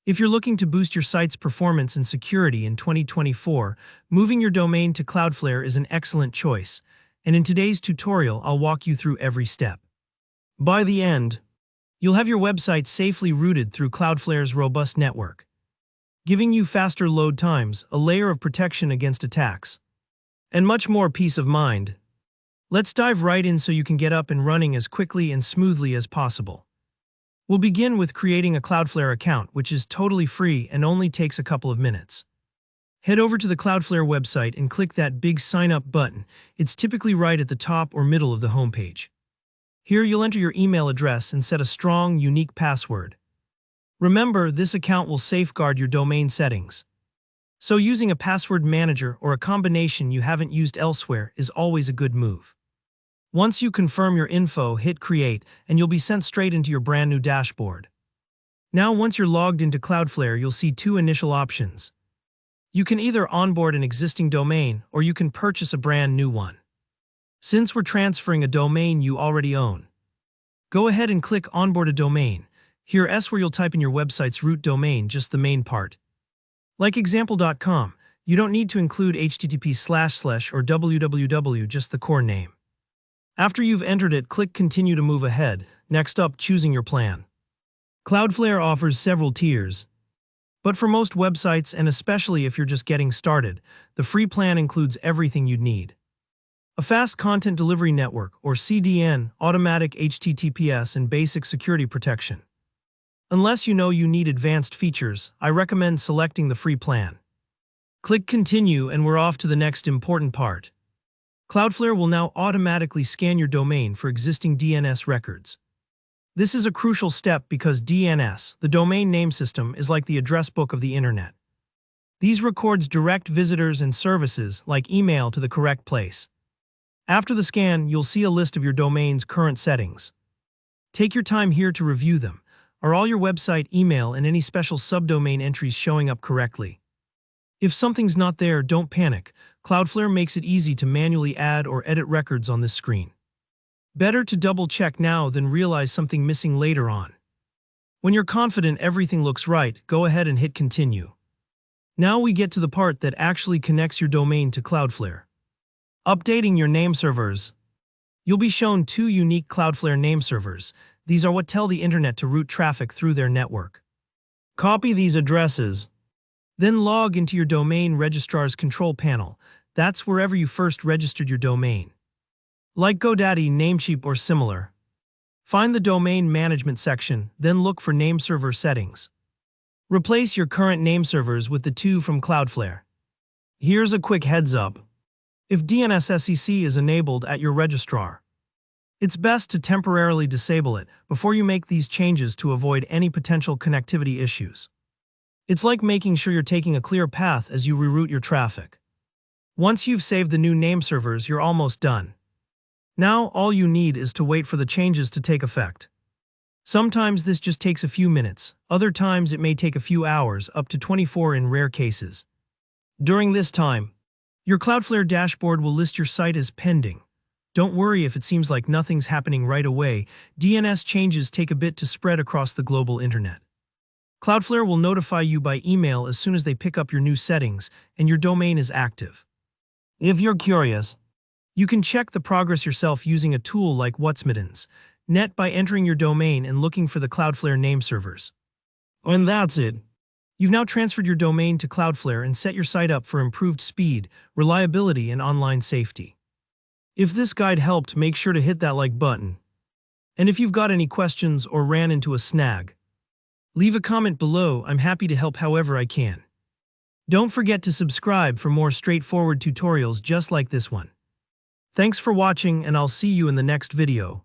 If you're looking to boost your site's performance and security in 2024, moving your domain to Cloudflare is an excellent choice, and in today's tutorial, I'll walk you through every step. By the end, you'll have your website safely routed through Cloudflare's robust network, giving you faster load times, a layer of protection against attacks, and much more peace of mind. Let's dive right in so you can get up and running as quickly and smoothly as possible. We'll begin with creating a Cloudflare account, which is totally free and only takes a couple of minutes. Head over to the Cloudflare website and click that big Sign Up button. It's typically right at the top or middle of the homepage. Here you'll enter your email address and set a strong, unique password. Remember, this account will safeguard your domain settings, so using a password manager or a combination you haven't used elsewhere is always a good move. Once you confirm your info, hit Create, and you'll be sent straight into your brand new dashboard. Now, once you're logged into Cloudflare, you'll see two initial options. You can either onboard an existing domain, or you can purchase a brand new one. Since we're transferring a domain you already own, go ahead and click Onboard a Domain. Here S where you'll type in your website's root domain, just the main part. Like example.com, you don't need to include http// or www, just the core name. After you've entered it, click Continue to move ahead. Next up, choosing your plan. Cloudflare offers several tiers, but for most websites, and especially if you're just getting started, the free plan includes everything you'd need. A fast content delivery network, or CDN, automatic HTTPS, and basic security protection. Unless you know you need advanced features, I recommend selecting the free plan. Click Continue and we're off to the next important part. Cloudflare will now automatically scan your domain for existing DNS records. This is a crucial step because DNS, the domain name system, is like the address book of the internet. These records direct visitors and services, like email, to the correct place. After the scan, you'll see a list of your domain's current settings. Take your time here to review them. Are all your website, email, and any special subdomain entries showing up correctly? If something's not there, don't panic. Cloudflare makes it easy to manually add or edit records on this screen. Better to double-check now than realize something missing later on. When you're confident everything looks right, go ahead and hit Continue. Now we get to the part that actually connects your domain to Cloudflare. Updating your name servers. You'll be shown two unique Cloudflare name servers. These are what tell the internet to route traffic through their network. Copy these addresses, then log into your domain registrar's control panel. That's wherever you first registered your domain. Like GoDaddy, Namecheap, or similar. Find the domain management section, then look for name server settings. Replace your current name servers with the two from Cloudflare. Here's a quick heads up. If DNSSEC is enabled at your registrar, it's best to temporarily disable it before you make these changes to avoid any potential connectivity issues. It's like making sure you're taking a clear path as you reroute your traffic. Once you've saved the new name servers, you're almost done. Now, all you need is to wait for the changes to take effect. Sometimes this just takes a few minutes, other times it may take a few hours, up to 24 in rare cases. During this time, your Cloudflare dashboard will list your site as pending. Don't worry if it seems like nothing's happening right away. DNS changes take a bit to spread across the global internet. Cloudflare will notify you by email as soon as they pick up your new settings and your domain is active. If you're curious, you can check the progress yourself using a tool like Whatsmittens.net by entering your domain and looking for the Cloudflare name servers. And that's it. You've now transferred your domain to Cloudflare and set your site up for improved speed, reliability, and online safety. If this guide helped, make sure to hit that like button. And if you've got any questions or ran into a snag, leave a comment below. I'm happy to help however I can. Don't forget to subscribe for more straightforward tutorials just like this one. Thanks for watching, and I'll see you in the next video.